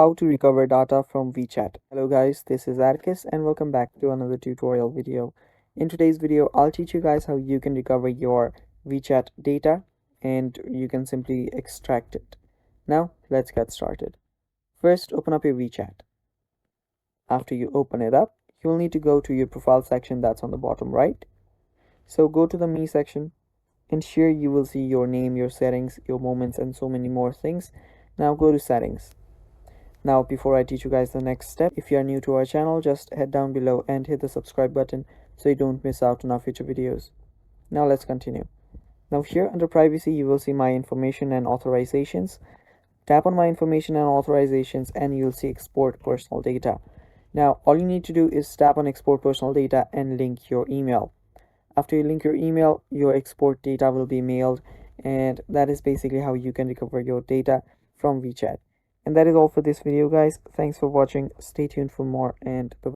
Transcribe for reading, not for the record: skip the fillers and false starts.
How to recover data from WeChat. Hello guys, this is Arcus and welcome back to another tutorial video. In today's video, I'll teach you guys how you can recover your WeChat data and you can simply extract it. Now, let's get started. First, open up your WeChat. After you open it up, you'll need to go to your profile section that's on the bottom right. So go to the Me section and here you will see your name, your settings, your moments and so many more things. Now go to settings. Now, before I teach you guys the next step, if you are new to our channel, just head down below and hit the subscribe button so you don't miss out on our future videos. Now let's continue. Now here under privacy, you will see my information and authorizations. Tap on my information and authorizations and you'll see export personal data. Now, all you need to do is tap on export personal data and link your email. After you link your email, your export data will be mailed, and that is basically how you can recover your data from WeChat. And that is all for this video, guys. Thanks for watching. Stay tuned for more, and bye-bye.